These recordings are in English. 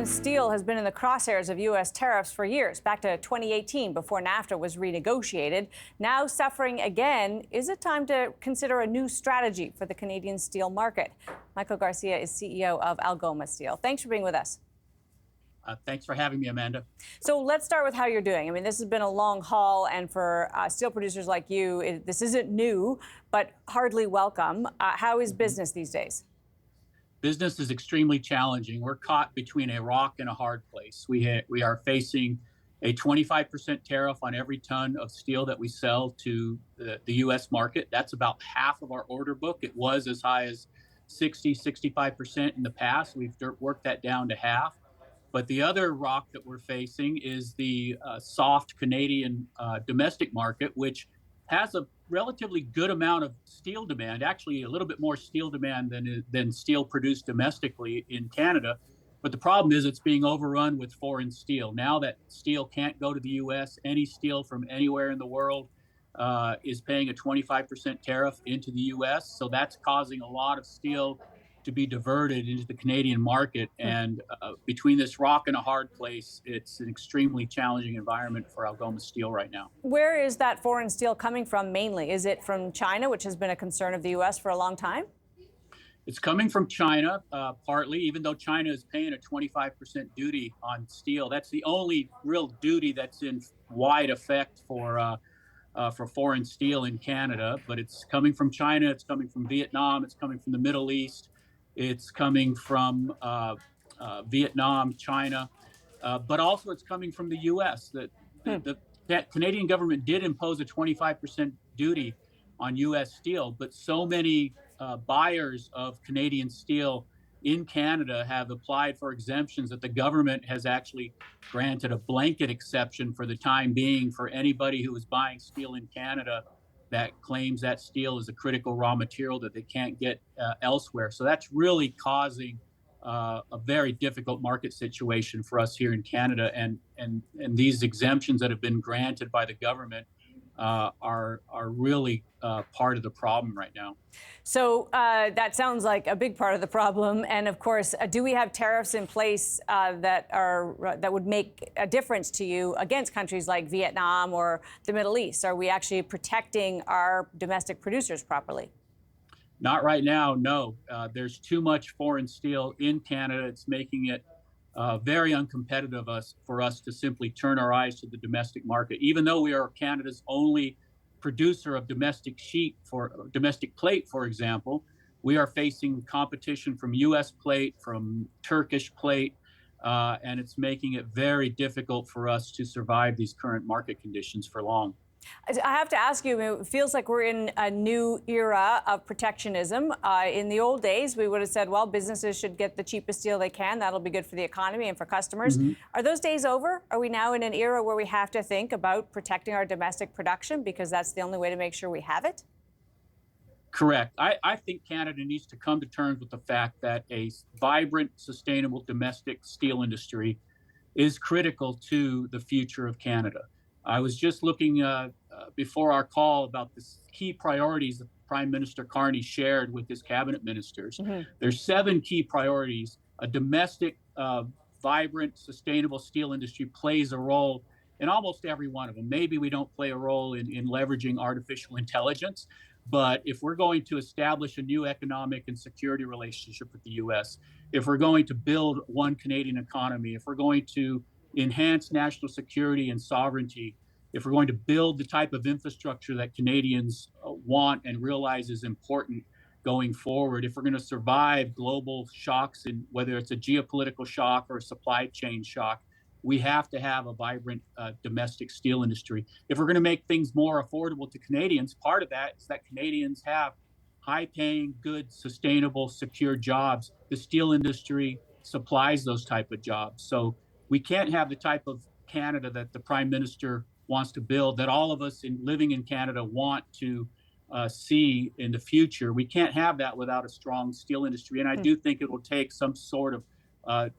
steel has been in the crosshairs of U.S. tariffs for years, back to 2018 before NAFTA was renegotiated. Now suffering again, is it time to consider a new strategy for the Canadian steel market? Michael Garcia is CEO of Algoma Steel. Thanks for being with us. Thanks for having me, Amanda. So let's start with how you're doing. I mean, this has been a long haul, and for steel producers like you, this isn't new, but hardly welcome. How is business these days? Business is extremely challenging. We're caught between a rock and a hard place. We are facing a 25% tariff on every ton of steel that we sell to the U.S. market. That's about half of our order book. It was as high as 65% in the past. We've worked that down to half. But the other rock that we're facing is the soft Canadian domestic market, which has a relatively good amount of steel demand, actually a little bit more steel demand than steel produced domestically in Canada. But the problem is it's being overrun with foreign steel. Now that steel can't go to the U.S., any steel from anywhere in the world is paying a 25% tariff into the U.S. So that's causing a lot of steel to be diverted into the Canadian market. And between this rock and a hard place, it's an extremely challenging environment for Algoma Steel right now. Where is that foreign steel coming from mainly? Is it from China, which has been a concern of the U.S. for a long time? It's coming from China, partly, even though China is paying a 25% duty on steel. That's the only real duty that's in wide effect for foreign steel in Canada. But it's coming from China, it's coming from Vietnam, it's coming from the Middle East. It's coming from Vietnam, China, but also it's coming from the U.S. That Canadian government did impose a 25% duty on U.S. steel, but so many buyers of Canadian steel in Canada have applied for exemptions that the government has actually granted a blanket exception for the time being for anybody who is buying steel in Canada that claims that steel is a critical raw material that they can't get elsewhere. So that's really causing a very difficult market situation for us here in Canada. And these exemptions that have been granted by the government are really part of the problem right now. So that sounds like a big part of the problem. And of course, do we have tariffs in place that would make a difference to you against countries like Vietnam or the Middle East? Are we actually protecting our domestic producers properly? Not right now, no. There's too much foreign steel in Canada. It's making it very uncompetitive for us to simply turn our eyes to the domestic market. Even though we are Canada's only producer of domestic plate, for example, we are facing competition from U.S. plate, from Turkish plate, and it's making it very difficult for us to survive these current market conditions for long. I have to ask you, it feels like we're in a new era of protectionism. In the old days, we would have said, well, businesses should get the cheapest steel they can. That'll be good for the economy and for customers. Mm-hmm. Are those days over? Are we now in an era where we have to think about protecting our domestic production because that's the only way to make sure we have it? Correct. I think Canada needs to come to terms with the fact that a vibrant, sustainable domestic steel industry is critical to the future of Canada. I was just looking before our call about the key priorities that Prime Minister Carney shared with his cabinet ministers. Mm-hmm. There's 7 key priorities. A domestic, vibrant, sustainable steel industry plays a role in almost every one of them. Maybe we don't play a role in leveraging artificial intelligence, but if we're going to establish a new economic and security relationship with the U.S., if we're going to build one Canadian economy, if we're going to enhance national security and sovereignty, if we're going to build the type of infrastructure that Canadians want and realize is important going forward, if we're going to survive global shocks, and whether it's a geopolitical shock or a supply chain shock, we have to have a vibrant domestic steel industry. If we're going to make things more affordable to Canadians, part of that is that Canadians have high-paying, good, sustainable, secure jobs. The steel industry supplies those type of jobs. So we can't have the type of Canada that the Prime Minister wants to build, that all of us living in Canada want to see in the future. We can't have that without a strong steel industry. And I do think it will take some sort of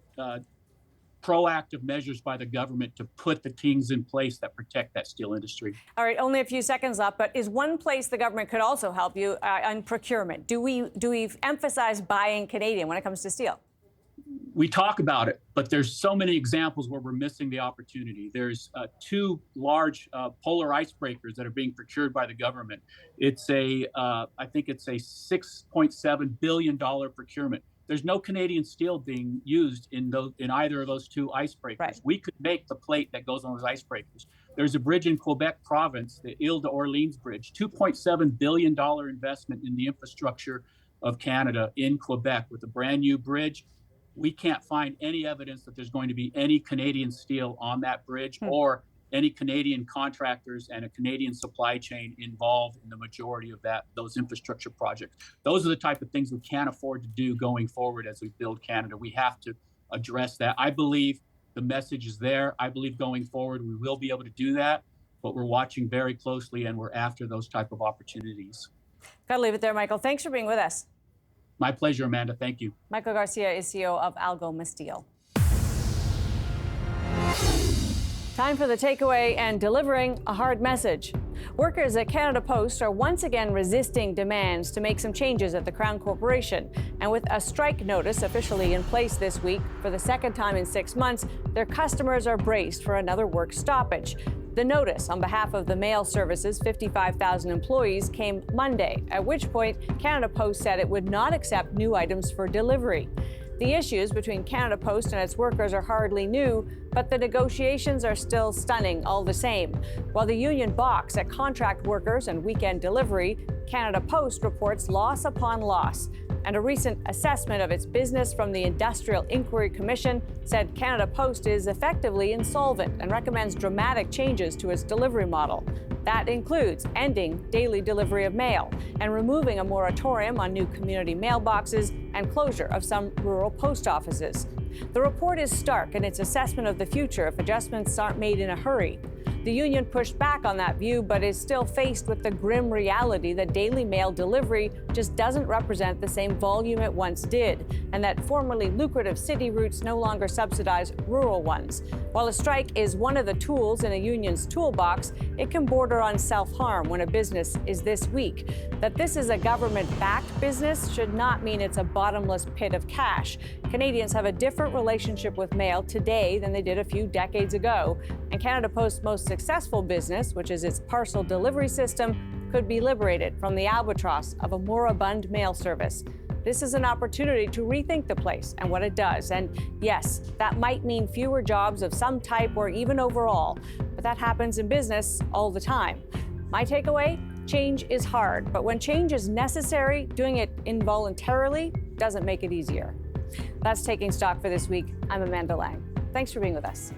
proactive measures by the government to put the things in place that protect that steel industry. All right, only a few seconds left, but is one place the government could also help you on procurement? Do we emphasize buying Canadian when it comes to steel? We talk about it, but there's so many examples where we're missing the opportunity. There's two large polar icebreakers that are being procured by the government. I think it's a $6.7 billion procurement. There's no Canadian steel being used in either of those two icebreakers. Right. We could make the plate that goes on those icebreakers. There's a bridge in Quebec province, the Ile d'Orleans Bridge, $2.7 billion investment in the infrastructure of Canada in Quebec with a brand new bridge. We can't find any evidence that there's going to be any Canadian steel on that bridge or any Canadian contractors and a Canadian supply chain involved in the majority of those infrastructure projects. Those are the type of things we can't afford to do going forward as we build Canada. We have to address that. I believe the message is there. I believe going forward we will be able to do that, but we're watching very closely and we're after those type of opportunities. Got to leave it there, Michael. Thanks for being with us. My pleasure, Amanda. Thank you. Michael Garcia is CEO of Algoma Steel. Time for the takeaway and delivering a hard message. Workers at Canada Post are once again resisting demands to make some changes at the Crown Corporation. And with a strike notice officially in place this week for the second time in 6 months, their customers are braced for another work stoppage. The notice on behalf of the mail service's 55,000 employees came Monday, at which point Canada Post said it would not accept new items for delivery. The issues between Canada Post and its workers are hardly new, but the negotiations are still stunning all the same. While the union balks at contract workers and weekend delivery, Canada Post reports loss upon loss. And a recent assessment of its business from the Industrial Inquiry Commission said Canada Post is effectively insolvent and recommends dramatic changes to its delivery model. That includes ending daily delivery of mail and removing a moratorium on new community mailboxes and closure of some rural post offices. The report is stark in its assessment of the future if adjustments aren't made in a hurry. The union pushed back on that view, but is still faced with the grim reality that daily mail delivery just doesn't represent the same volume it once did, and that formerly lucrative city routes no longer subsidize rural ones. While a strike is one of the tools in a union's toolbox, it can border on self-harm when a business is this weak. That this is a government-backed business should not mean it's a bottomless pit of cash. Canadians have a different relationship with mail today than they did a few decades ago, and Canada Post's most successful business, which is its parcel delivery system, could be liberated from the albatross of a moribund mail service. This is an opportunity to rethink the place and what it does. And yes, that might mean fewer jobs of some type or even overall, but that happens in business all the time. My takeaway? Change is hard, but when change is necessary, doing it involuntarily doesn't make it easier. That's Taking Stock for this week. I'm Amanda Lang. Thanks for being with us.